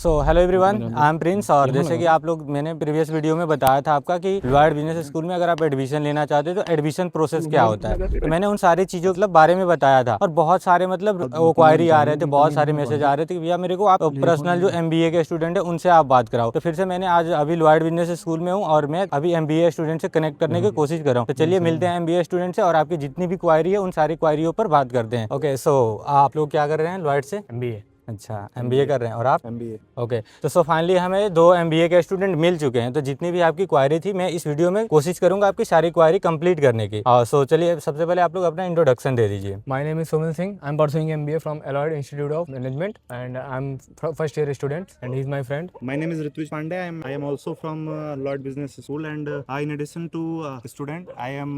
So hello everyone, I am Prince. और जैसे कि आप लोग मैंने प्रीवियस वीडियो में बताया था आपका कि लॉयड बिजनेस स्कूल में अगर आप एडमिशन लेना चाहते हो तो एडमिशन प्रोसेस क्या होता है, तो मैंने उन सारी चीज़ों के बारे में बताया था। और बहुत सारे मतलब क्वायरी आ रहे थे, बहुत सारे मैसेज आ रहे थे कि भैया मेरे को आप पर्सनल जो MBA के स्टूडेंट है उनसे आप बात कराओ। तो फिर से मैंने आज अभी लॉयड बिजनेस स्कूल में हूँ और मैं अभी MBA स्टूडेंट से कनेक्ट करने की कोशिश कर रहा हूँ। तो चलिए मिलते हैं MBA स्टूडेंट से और आपकी जितनी भी क्वायरी है उन सारी क्वायरियों पर बात करते हैं। ओके, सो आप लोग क्या कर रहे हैं लॉयड से? MBA। अच्छा, MBA कर रहे हैं। और आप? MBA। ओके, तो सो फाइनली हमें 2 MBA के स्टूडेंट मिल चुके हैं। तो जितनी भी आपकी क्वायरी थी मैं इस वीडियो में कोशिश करूंगा आपकी सारी क्वायरी कंप्लीट करने की। सो चलिए सबसे पहले आप लोग अपना इंट्रोडक्शन दे दीजिए। My name is Somil Singh. I'm pursuing MBA from Allied Institute of Management, and I'm first year student, and he's my friend. My name is Ritwij Pandey. I am also from Lloyd Business School, and in addition to student, I am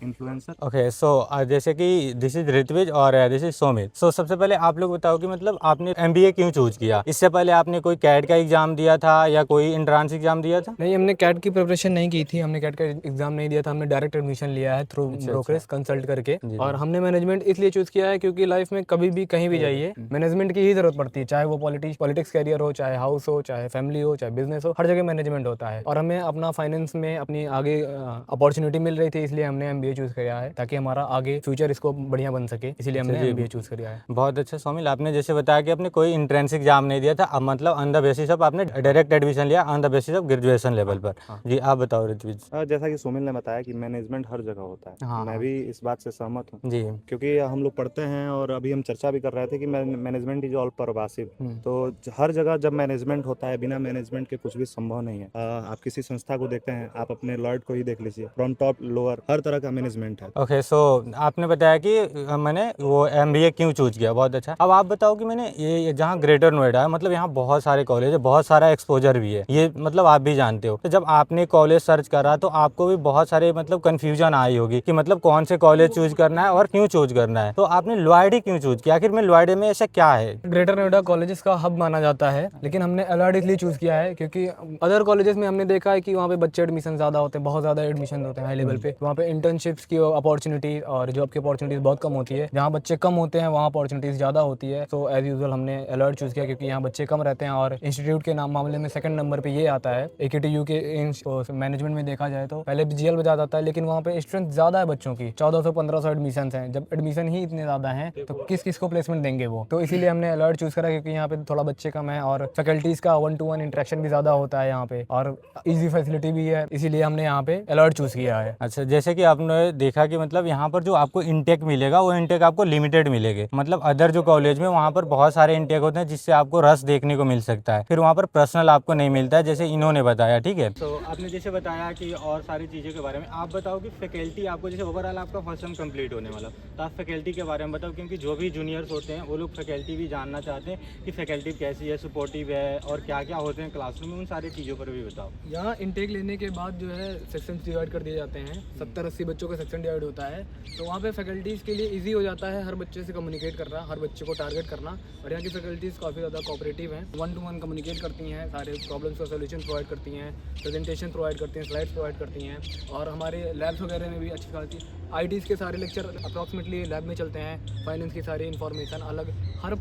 influencer. Okay, so जैसे कि this is ऋत्विज और this is सोमित। सो सबसे पहले आप लोग बताओ कि मतलब आपने MBA क्यों चूज किया? इससे पहले आपने कोई कैट का एग्जाम दिया था या कोई एंट्रेंस एग्जाम दिया था? नहीं, हमने कैट की प्रिपरेशन नहीं की थी, हमने कैट का एग्जाम नहीं दिया था, हमने डायरेक्ट एडमिशन लिया है थ्रू ब्रोकरेज कंसल्ट करके। और हमने मैनेजमेंट इसलिए चूज किया है क्योंकि लाइफ में कभी भी कहीं भी जाइए मैनेजमेंट की ही जरूरत पड़ती है, चाहे वो पॉलिटिक्स कैरियर हो, चाहे हाउस हो, चाहे फैमिली हो, चाहे बिजनेस हो, हर जगह मैनेजमेंट होता है। और हमें अपना फाइनेंस में अपनी आगे अपॉर्चुनिटी मिल रही थी, इसलिए हमने MBA चूज किया है ताकि हमारा आगे फ्यूचर स्कोप बढ़िया बन सके, इसीलिए हमने MBA चूज किया है। बहुत अच्छा सोमिल, आपने जैसे बताया कि आपने कोई एंट्रेंस एग्जाम नहीं दिया था, अब मतलब ऑन द बेसिस ऑफ आपने डायरेक्ट एडमिशन लिया on the basis of graduation level पर। जी आप बताओ ऋत्विज। जैसा कि सोमिल ने बताया कि मैनेजमेंट हर जगह होता है। हाँ, मैं भी इस बात से सहमत हूँ जी। क्योंकि हम लोग पढ़ते हैं और अभी हम चर्चा भी कर रहे थे कि मैनेजमेंट इज ऑल परवासिव। तो हर जगह जब मैनेजमेंट होता है, बिना मैनेजमेंट के कुछ भी संभव नहीं है। आप किसी संस्था को देखते हैं, आप अपने लॉयड को ही देख लीजिए, फ्रॉम टॉप लोअर हर तरह का मैनेजमेंट है। ओके, सो आपने बताया कि मैंने वो MBA क्यों चूज किया, बहुत अच्छा। अब आप बताओ कि मैंने ये जहाँ ग्रेटर नोएडा है, मतलब यहाँ बहुत सारे कॉलेज है, बहुत सारा एक्सपोजर भी है, ये मतलब आप भी जानते हो। तो जब आपने कॉलेज सर्च करा तो आपको भी बहुत सारे मतलब कंफ्यूजन आई होगी कि मतलब कौन से कॉलेज चूज करना है और क्यों चूज करना है। तो आपने लॉयड ही क्यों चूज किया? आखिर में लॉयड में ऐसा क्या है? ग्रेटर नोएडा कॉलेजेस का हब माना जाता है, लेकिन हमने अलॉयड इसलिए चूज किया है क्योंकि अदर कॉलेजेस में हमने देखा है कि वहाँ पे बच्चे एडमिशन ज़्यादा होते हैं, बहुत ज़्यादा एडमिशन होते हैं हाई लेवल पे। वहाँ पे इंटर्नशिप्स की अपॉर्चुनिटी और जॉब की अपॉर्चुनिटीज बहुत कम होती है। जहाँ बच्चे कम होते हैं वहाँ अपॉर्चुनिटीज ज़्यादा होती है। तो एज यूजुअल हमने अलॉयड चूज किया क्योंकि यहाँ बच्चे कम रहते हैं और इंस्टीट्यूट के नाम मामले में सेकंड नंबर पे ये आता है। AKTU के मैनेजमेंट में देखा जाए तो पहले GL बजा जाता है, लेकिन वहाँ पे स्ट्रेंथ ज़्यादा है बच्चों की, 1400-1500 एडमिशन हैं। जब एडमिशन ही इतने ज़्यादा हैं तो किस को प्लेसमेंट देंगे वो? तो इसीलिए हमने अलॉयड चूज करा क्योंकि यहाँ पे थोड़ा बच्चे कम है और फैकल्टीज का 1-to-1 इंटरेक्शन भी ज़्यादा होता है यहाँ पे और ईजी फैसिलिटी भी है, इसीलिए हमने यहाँ पे अलॉयड चूज किया है। अच्छा, जैसे कि आपने देखा कि मतलब यहाँ पर जो आपको इंटेक मिलेगा वो इंटेक आपको लिमिटेड मिलेगा। मतलब अदर जो कॉलेज में वहाँ पर बहुत सारे इंटेक होते हैं जिससे आपको रस देखने को मिल सकता है, फिर वहाँ पर पर्सनल आपको नहीं मिलता है, जैसे इन्होंने बताया। ठीक है, तो आपने जैसे बताया कि और सारी चीज़ों के बारे में आप बताओ कि फैकल्टी आपको जैसे ओवरऑल आपका फर्स्ट सेम कंप्लीट होने वाला, तो आप फैकल्टी के बारे में बताओ, क्योंकि जो भी जूनियर्स होते हैं वो लोग फैकल्टी भी जानना चाहते हैं कि फैकल्टी कैसी है, सपोर्टिव है और क्या क्या होते हैं क्लासरूम में, उन सारी चीज़ों पर भी बताओ। यहाँ इनटेक लेने के बाद जो है सेक्शंस डिवाइड कर दिए जाते हैं, 70-80 बच्चों का सेक्शन डिवाइड होता है। तो वहाँ पे फैकल्टीज़ के लिए इजी हो जाता है हर बच्चे से कम्युनिकेट करना, हर बच्चे को टारगेट करना। और यहाँ की फैकल्टीज़ काफ़ी ज़्यादा कोऑपरेटिव हैं, 1-to-1 कम्युनिकेट करती हैं, सारे प्रॉब्लम्स का सोल्यूशन प्रोवाइड करती हैं, प्रेजेंटेशन प्रोवाइड करती हैं, स्लाइड्स प्रोवाइड करती हैं। और हमारे लैब्स वगैरह में भी अच्छी खासी ITs के सारे लेक्चर अप्रॉक्सीमेटली लैब में चलते हैं। फाइनेंस की सारी इन्फॉर्मेशन अलग, हर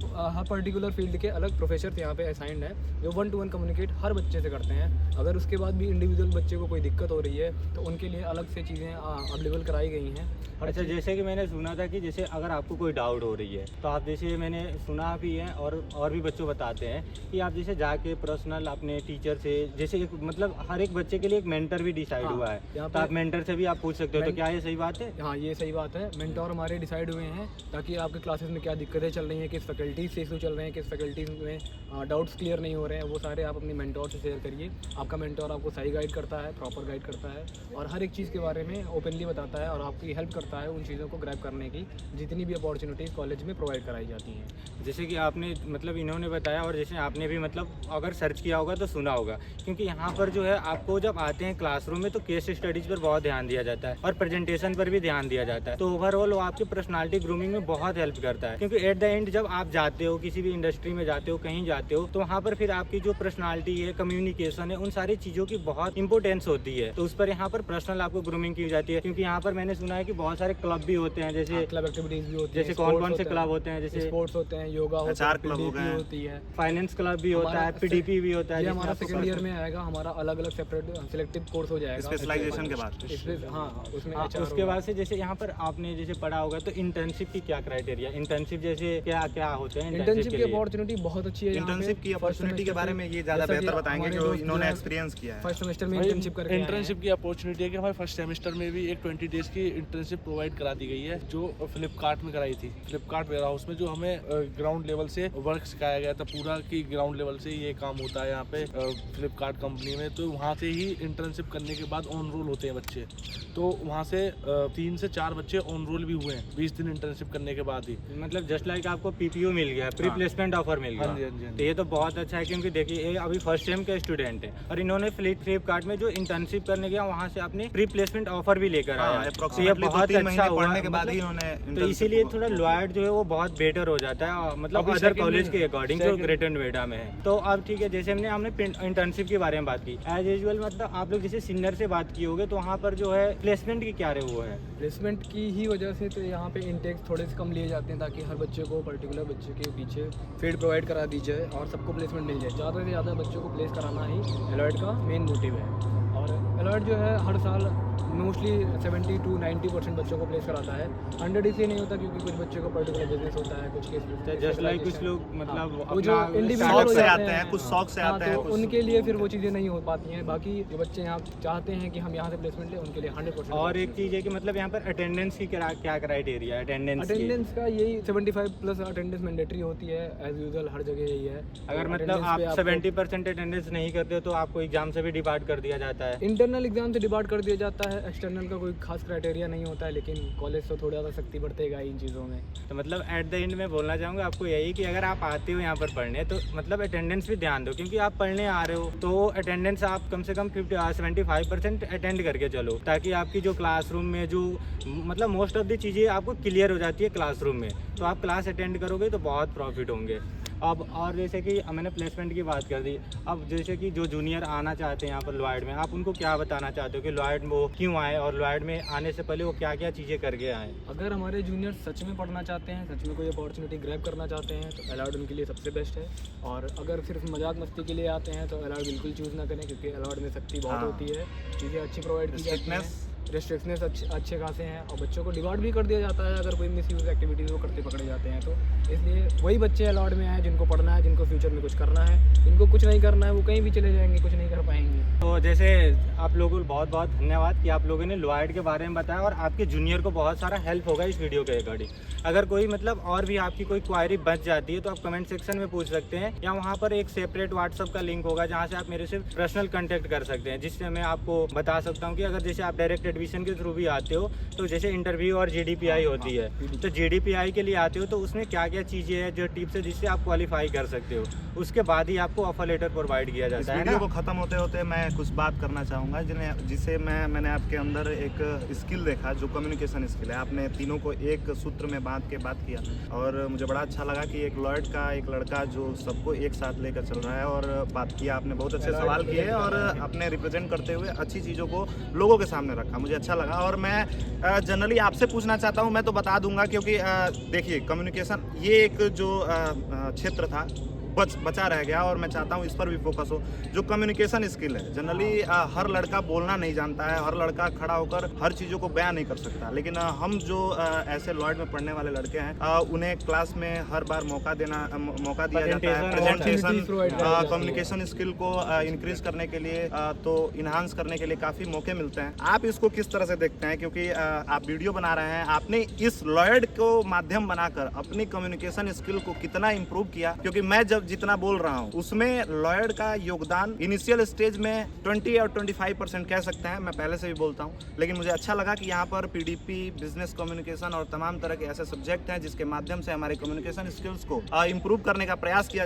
पर्टिकुलर फील्ड के अलग प्रोफेसर यहाँ पे असाइंड है जो 1-to-1 कम्युनिकेट हर बच्चे से करते हैं। अगर उसके बाद भी इंडिविजुअल बच्चे को कोई दिक्कत हो रही है तो उनके लिए अलग से चीज़ें अवेलेबल कराई गई हैं। अच्छा, जैसे कि मैंने सुना था कि जैसे अगर आपको कोई डाउट हो रही है तो आप जैसे मैंने सुना भी है और भी बच्चों बताते हैं कि आप जैसे जाके पर्सनल अपने टीचर से, जैसे एक मतलब हर एक बच्चे के लिए एक मेंटर भी डिसाइड हुआ है, तो आप मेंटर से भी आप पूछ सकते हो। तो क्या ये सही बात है? हाँ, ये सही बात है। मेंटोर हमारे डिसाइड हुए हैं ताकि आपके क्लासेस में क्या दिक्कतें चल रही हैं, किस फैकल्टीज से इशू चल रहे हैं, किस फैकल्टीज में डाउट्स क्लियर नहीं हो रहे हैं, वो सारे आप अपने मेंटोर से शेयर करिए। आपका मेंटोर आपको सही गाइड करता है, प्रॉपर गाइड करता है और हर एक चीज़ के बारे में ओपनली बताता है और आपकी हेल्प करता है उन चीज़ों को ग्रैब करने की, जितनी भी अपॉर्चुनिटीज़ कॉलेज में प्रोवाइड कराई जाती हैं। जैसे कि आपने मतलब इन्होंने बताया और जैसे आपने भी मतलब अगर सर्च किया होगा तो सुना होगा, क्योंकि यहाँ पर जो है आपको जब आते हैं क्लासरूम में तो केस स्टडीज़ पर बहुत ध्यान दिया जाता है और प्रेजेंटेशन पर भी ध्यान दिया जाता है। तो ओवरऑल वो आपकी पर्सनालिटी ग्रूमिंग में बहुत हेल्प करता है, क्योंकि एट द एंड जब आप जाते हो किसी भी इंडस्ट्री में जाते हो, कहीं जाते हो, तो वहाँ पर फिर आपकी जो पर्सनालिटी है, कम्युनिकेशन है, उन सारी चीज़ों की बहुत इंपॉर्टेंस होती है। तो उस पर यहाँ पर पर्सनल आपको ग्रूमिंग की जाती है, क्योंकि यहाँ पर मैंने सुना है कि बहुत सारे क्लब भी होते हैं, जैसे क्लब एक्टिविटीज़ भी होती हैं। जैसे कौन कौन से क्लब होते हैं? जैसे स्पोर्ट्स होते हैं, योगा होता HR क्लब हो गए, होती है, फाइनेंस क्लब भी होता है, हमारा पीडीपी भी होता है, ये जिसमें हमारा आपको सेकंड ईयर में आएगा, हमारा अलग अलग सेपरेट सिलेक्टिव कोर्स हो जाएगा स्पेशलाइजेशन के बाद। हाँ उसमें हाँ, HR उसके होगा। बाद से जैसे यहाँ पर आपने जैसे पढ़ा होगा तो इंटर्नशिप की क्या क्राइटेरिया, इंटर्नशिप जैसे क्या क्या होते हैं इंटर्नशिप की के लिए? अपॉर्चुनिटी बहुत अच्छी है यहाँ पे। इंटर्नशिप की First अपॉर्चुनिटी के semester बारे से- में ये ज़्यादा जैसा कि बेहतर बताएंगे हमारे जो दोस्त इन्होंने जो है एक्सपीरियंस किया है। फर्स्ट सेमेस्टर में इंटर्नशिप करके आए हैं। इंटर्नशिप की अपॉर्चुनिटी है कि हमारे फर्स्ट सेमेस्टर में भी एक 20 डेज की इंटर्नशिप प्रोवाइड करा दी गई है, जो फ्लिपकार्ट में कराई थी, फ्लिपकार्ट वेयर हाउस में, जो हमें ग्राउंड लेवल से वर्क सिखाया गया था पूरा, कि ग्राउंड लेवल से ये काम होता है यहाँ पे फ्लिपकार्ट कंपनी में। तो वहाँ से ही इंटर्नशिप करने के बाद ऑन रोल होते हैं बच्चे, तो वहाँ से 3 से 4 बच्चे ऑन रोल भी हुए हैं 20 दिन इंटर्नशिप करने के बाद ही। मतलब जस्ट लाइक आपको पीपीओ मिल गया, प्री प्लेसमेंट ऑफर मिल गया। हाँ जी, हाँ जी, हाँ जी। तो ये तो बहुत अच्छा है, क्योंकि देखिए ये अभी फर्स्ट सेम के स्टूडेंट है और इन्होंने फ्लिपकार्ट में जो इंटर्नशिप करने गया वहाँ से अपने प्री प्लेसमेंट ऑफर भी लेकर आया है। तो ये बहुत अच्छा हुआ, पढ़ने के बाद ही मतलब इन्होंने तो इसीलिए थोड़ा लॉयड जो है वो बहुत बेटर हो जाता है, मतलब अभी अदर second कॉलेज में- के अकॉर्डिंग जो ग्रेटर नोएडा में है। तो अब ठीक है, जैसे हमने इंटर्नशिप के बारे में बात की, एज यूजुअल मतलब आप लोग जैसे सीनियर से बात किए होगे तो वहाँ पर जो है प्लेसमेंट की क्या वो है? प्लेसमेंट की ही वजह से तो यहाँ पे इनटेक थोड़े से कम लिए जाते हैं, ताकि हर बच्चे को पर्टिकुलर बच्चे के पीछे फील्ड प्रोवाइड करा दी जाए और सबको प्लेसमेंट मिल जाए। ज़्यादा से ज़्यादा बच्चों को प्लेस कराना ही एलॉयड का मेन मोटिव है। और एलॉयड जो है हर साल मोस्टली 70 to 90% बच्चों को प्लेस कराता है। 100 इसलिए नहीं होता क्योंकि कुछ बच्चों का पर्टिकुलर बिजनेस होता है, कुछ केस जस्ट लाइक कुछ लोग मतलब वो जो अपना इंडिविजुअल शौक हो से जाते आते हैं, कुछ शौक से आते हैं, तो कुछ- उनके लिए फिर वो चीज़ें नहीं हो पाती हैं। बाकी जो बच्चे यहाँ चाहते हैं कि हम यहाँ से प्लेसमेंट लें, उनके लिए 100%। और एक चीज़ है कि मतलब यहाँ पर अटेंडेंस की क्या क्राइटेरिया है अटेंडेंस की? अटेंडेंस का यही 75 प्लस अटेंडेंस मैंडेटरी होती है, एज यूजुअल हर जगह यही है। अगर मतलब आप 70% अटेंडेंस नहीं करते हो तो आपको एग्जाम से भी डिपार्ट कर दिया जाता है। इंटरनल एग्जाम से डिपार्ट कर दिया जाता है, एक्सटर्नल का कोई खास क्राइटेरिया नहीं होता है, लेकिन कॉलेज से थोड़ा ज़्यादा सख्ती बढ़तेगा इन चीज़ों में। तो मतलब एट द एंड में बोलना चाहूँगा आपको यही कि अगर आप आते हो यहाँ पर पढ़ने तो मतलब अटेंडेंस भी ध्यान दो, क्योंकि आप पढ़ने आ रहे हो तो अटेंडेंस आप कम से कम 75% अटेंड करके चलो, ताकि आपकी जो क्लासरूम में जो मतलब मोस्ट ऑफ द चीज़ें आपको क्लियर हो जाती है क्लासरूम में, तो आप क्लास अटेंड करोगे तो बहुत प्रॉफिट होंगे। अब और जैसे कि मैंने प्लेसमेंट की बात कर दी, अब जैसे कि जो जूनियर आना चाहते हैं यहाँ पर लॉयड में, आप उनको क्या बताना चाहते हो कि लॉयड में वो क्यों आए और लॉयड में आने से पहले वो क्या क्या चीज़ें करके आए? अगर हमारे जूनियर सच में पढ़ना चाहते हैं, सच में कोई अपॉर्चुनिटी ग्रैब करना चाहते हैं, तो एलॉयड उनके लिए सबसे बेस्ट है। और अगर सिर्फ मजाक मस्ती के लिए आते हैं तो एलॉयड बिल्कुल चूज़ ना करें, क्योंकि एलॉयड में सख्ती बहुत हाँ। होती है, चीज़ें अच्छी प्रोवाइड की जाती हैं, Strictness। रेस्ट्रिक्शनेस अच्छे खासे हैं, और बच्चों को डिवार्ड भी कर दिया जाता है अगर कोई मिस यूज़ एक्टिविटीज़ वो करते पकड़े जाते हैं। तो इसलिए वही बच्चे अलॉट में आए जिनको पढ़ना है, जिनको फ्यूचर में कुछ करना है, जिनको कुछ नहीं करना है वो कहीं भी चले जाएंगे, कुछ नहीं कर पाएंगे। तो जैसे आप लोगों को बहुत बहुत धन्यवाद कि आप लोगों ने लॉयड के बारे में बताया और आपके जूनियर को बहुत सारा हेल्प होगा इस वीडियो के अकॉर्डिंग। अगर कोई मतलब और भी आपकी कोई क्वायरी बच जाती है तो आप कमेंट सेक्शन में पूछ सकते हैं, या वहाँ पर एक सेपरेट व्हाट्सअप का लिंक होगा जहाँ से आप मेरे से पर्सनल कांटेक्ट कर सकते हैं, जिससे मैं आपको बता सकता हूँ कि अगर जैसे आप डायरेक्ट एडमिशन के थ्रू भी आते हो तो जैसे इंटरव्यू और GDPI होती है, तो GDPI के लिए आते हो तो उसमें क्या क्या चीज़ें हैं जो टिप्स है जिससे आप क्वालिफाई कर सकते हो, उसके बाद ही आपको ऑफर लेटर प्रोवाइड किया इस जाता है वीडियो ना। को खत्म होते होते मैं कुछ बात करना चाहूँगा जिसे मैंने आपके अंदर एक स्किल देखा जो कम्युनिकेशन स्किल है। आपने तीनों को एक सूत्र में बांध के बात किया और मुझे बड़ा अच्छा लगा कि एक लॉयड का एक लड़का जो सबको एक साथ लेकर चल रहा है और बात किया। आपने बहुत अच्छे सवाल किए और अपने रिप्रेजेंट करते हुए अच्छी चीज़ों को लोगों के सामने रखा, मुझे अच्छा लगा। और मैं जनरली आपसे पूछना चाहता हूँ, मैं तो बता दूंगा क्योंकि देखिए कम्युनिकेशन ये एक जो क्षेत्र था बचा रह गया और मैं चाहता हूँ इस पर भी फोकस हो। जो कम्युनिकेशन स्किल है जनरली हर लड़का बोलना नहीं जानता है, हर लड़का खड़ा होकर हर चीज़ों को बयान नहीं कर सकता, लेकिन हम जो ऐसे लॉयड में पढ़ने वाले लड़के हैं उन्हें क्लास में हर बार मौका दिया जाता है प्रेजेंटेशन, कम्युनिकेशन स्किल को इंक्रीज करने के लिए तो इन्हांस करने के लिए काफ़ी मौके मिलते हैं। आप इसको किस तरह से देखते हैं, क्योंकि आप वीडियो बना रहे हैं, आपने इस लॉयड को माध्यम बनाकर अपनी कम्युनिकेशन स्किल को कितना इम्प्रूव किया? क्योंकि मैं जब जितना बोल रहा हूँ उसमें लॉयड का योगदान इनिशियल स्टेज में 20 और 25% कह सकते हैं, मैं पहले से भी बोलता हूँ, लेकिन मुझे अच्छा लगा कि यहाँ पर PDP, बिजनेस कम्युनिकेशन और तमाम तरह के ऐसे सब्जेक्ट हैं जिसके माध्यम से हमारे कम्युनिकेशन स्किल्स को इम्प्रूव करने का प्रयास किया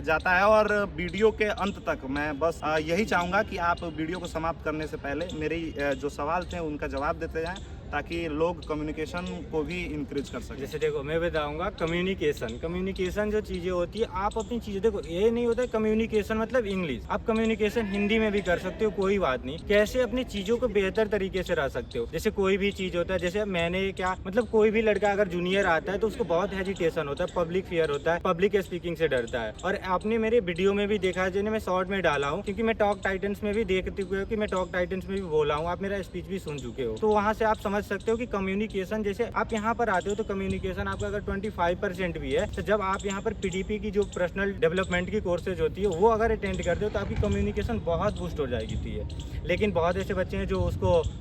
जाता है। और वीडियो के अंत तक मैं बस यही चाहूँगा कि आप वीडियो को समाप्त करने से पहले मेरे जो सवाल थे उनका जवाब देते जाएँ ताकि लोग कम्युनिकेशन को भी इंक्रीज कर सकें। जैसे देखो मैं बताऊंगा कम्युनिकेशन जो चीजें होती है, आप अपनी चीजें देखो, ये नहीं होता है कम्युनिकेशन मतलब इंग्लिश, आप कम्युनिकेशन हिंदी में भी कर सकते हो, कोई बात नहीं। कैसे अपनी चीजों को बेहतर तरीके से रह सकते हो, जैसे कोई भी चीज होता है, जैसे मैंने क्या मतलब कोई भी लड़का अगर जूनियर आता है तो उसको बहुत हेजिटेशन होता है, पब्लिक फियर होता है, पब्लिक स्पीकिंग से डरता है। और आपने मेरे वीडियो में भी देखा है, जिन्हें मैं शॉर्ट में डाला हूँ, क्योंकि मैं टॉक टाइटन्स में भी देखते हुए कि मैं टॉक टाइटन्स में भी बोला हूँ, आप मेरा स्पीच भी सुन चुके हो, तो वहाँ से आप समझ सकते हो कि कम्युनिकेशन, जैसे आप यहाँ पर आते हो तो कम्युनिकेशन आपका अगर 25% भी है, तो जब आप यहाँ पर पीडीपी की जो पर्सनल डेवलपमेंट की कोर्सेज होती है वो अगर अटेंड करते हो तो आपकी कम्युनिकेशन बहुत बूस्ट हो जाएगी थी। लेकिन बहुत ऐसे बच्चे हैं जो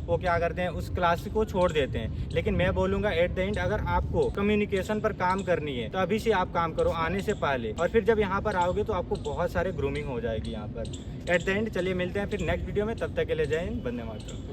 वो क्या करते हैं, उस क्लास को छोड़ देते हैं। लेकिन मैं बोलूँगा एट द एंड अगर आपको कम्युनिकेशन पर काम करनी है तो अभी से आप काम करो, आने से पहले, और फिर जब यहाँ पर आओगे तो आपको बहुत सारे ग्रूमिंग हो जाएगी यहाँ पर एट द एंड। चलिए मिलते हैं फिर नेक्स्ट वीडियो में, तब तक के लिए जय हिंद, वंदे मातरम।